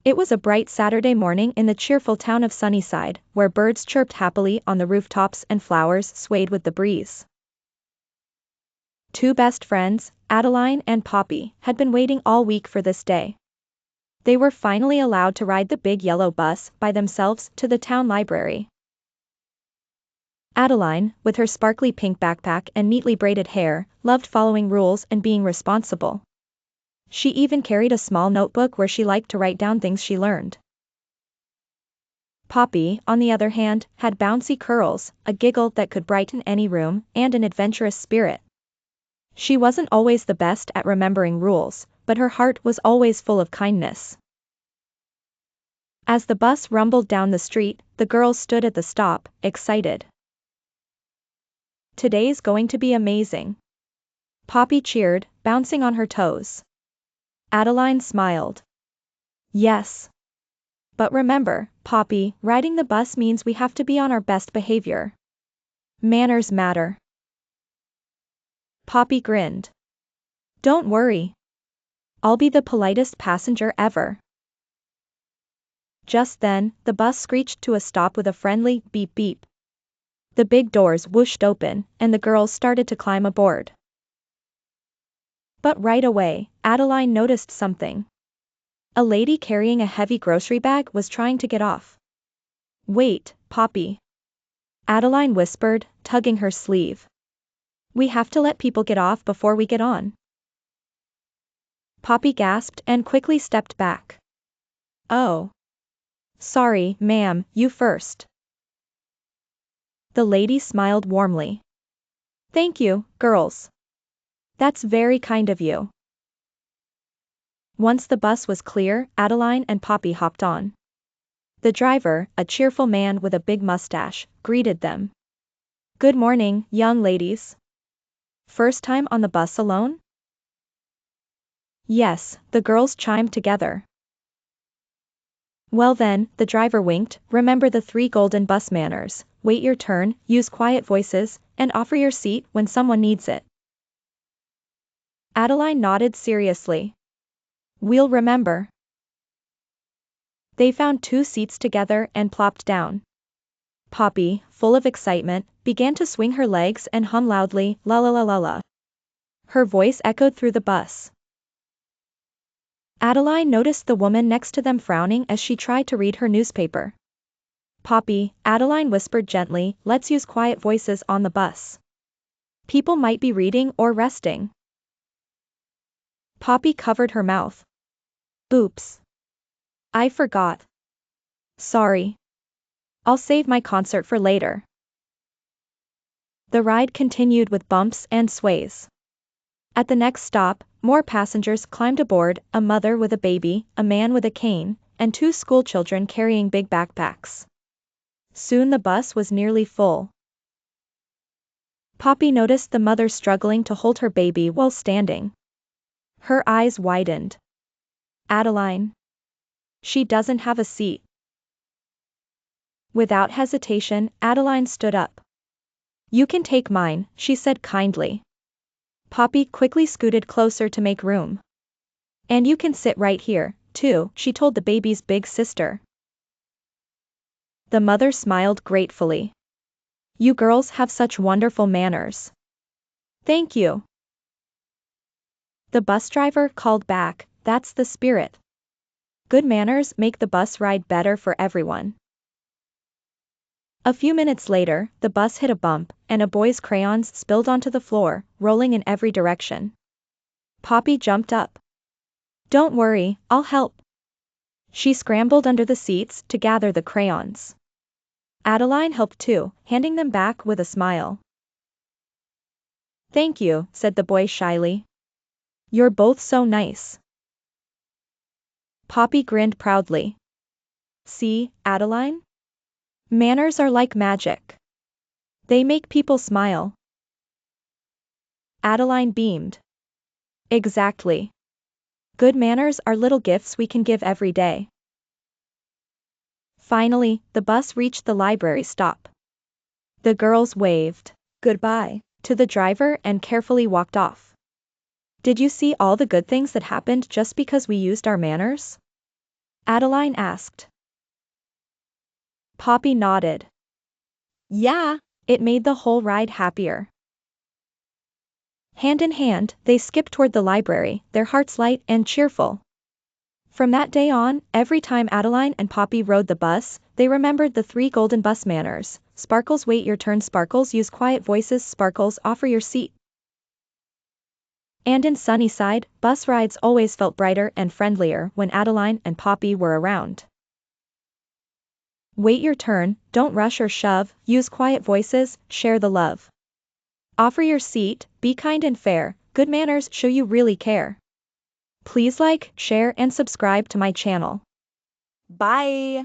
It was a bright Saturday morning in the cheerful town of Sunnyside, where birds chirped happily on the rooftops and flowers swayed with the breeze. Two best friends, Adeline and Poppy, had been waiting all week for this day. They were finally allowed to ride the big yellow bus by themselves to the town library. Adeline, with her sparkly pink backpack and neatly braided hair, loved following rules and being responsible. She even carried a small notebook where she liked to write down things she learned. Poppy, on the other hand, had bouncy curls, a giggle that could brighten any room, and an adventurous spirit. She wasn't always the best at remembering rules, but her heart was always full of kindness. As the bus rumbled down the street, the girls stood at the stop, excited. "Today's going to be amazing," Poppy cheered, bouncing on her toes. Adeline smiled. "Yes. But remember, Poppy, riding the bus means we have to be on our best behavior. Manners matter." Poppy grinned. "Don't worry. I'll be the politest passenger ever." Just then, the bus screeched to a stop with a friendly beep beep. The big doors whooshed open, and the girls started to climb aboard. But right away, Adeline noticed something. A lady carrying a heavy grocery bag was trying to get off. "Wait, Poppy," Adeline whispered, tugging her sleeve. "We have to let people get off before we get on." Poppy gasped and quickly stepped back. "Oh. Sorry, ma'am, you first." The lady smiled warmly. "Thank you, girls. That's very kind of you." Once the bus was clear, Adeline and Poppy hopped on. The driver, a cheerful man with a big mustache, greeted them. "Good morning, young ladies. First time on the bus alone?" "Yes," the girls chimed together. "Well then," the driver winked, "remember the 3 golden bus manners: wait your turn, use quiet voices, and offer your seat when someone needs it." Adeline nodded seriously. "We'll remember." They found 2 seats together and plopped down. Poppy, full of excitement, began to swing her legs and hum loudly, "La la la la la." Her voice echoed through the bus. Adeline noticed the woman next to them frowning as she tried to read her newspaper. "Poppy," Adeline whispered gently, "let's use quiet voices on the bus. People might be reading or resting." Poppy covered her mouth. "Oops. I forgot. Sorry. I'll save my concert for later." The ride continued with bumps and sways. At the next stop, more passengers climbed aboard, a mother with a baby, a man with a cane, and 2 schoolchildren carrying big backpacks. Soon the bus was nearly full. Poppy noticed the mother struggling to hold her baby while standing. Her eyes widened. "Adeline. She doesn't have a seat." Without hesitation, Adeline stood up. "You can take mine," she said kindly. Poppy quickly scooted closer to make room. "And you can sit right here, too," she told the baby's big sister. The mother smiled gratefully. "You girls have such wonderful manners." "Thank you." The bus driver called back, "That's the spirit. Good manners make the bus ride better for everyone." A few minutes later, the bus hit a bump, and a boy's crayons spilled onto the floor, rolling in every direction. Poppy jumped up. "Don't worry, I'll help." She scrambled under the seats to gather the crayons. Adeline helped too, handing them back with a smile. "Thank you," said the boy shyly. "You're both so nice." Poppy grinned proudly. "See, Adeline? Manners are like magic. They make people smile." Adeline beamed. "Exactly. Good manners are little gifts we can give every day." Finally, the bus reached the library stop. The girls waved goodbye to the driver and carefully walked off. "Did you see all the good things that happened just because we used our manners?" Adeline asked. Poppy nodded. Yeah, it made the whole ride happier. Hand in hand, they skipped toward the library, their hearts light and cheerful. From that day on, every time Adeline and Poppy rode the bus, they remembered the 3 golden bus manners. Sparkles, wait your turn. Sparkles, use quiet voices. Sparkles, offer your seat. And in Sunnyside, bus rides always felt brighter and friendlier when Adeline and Poppy were around. Wait your turn, don't rush or shove, use quiet voices, share the love. Offer your seat, be kind and fair, good manners show you really care. Please like, share and subscribe to my channel. Bye!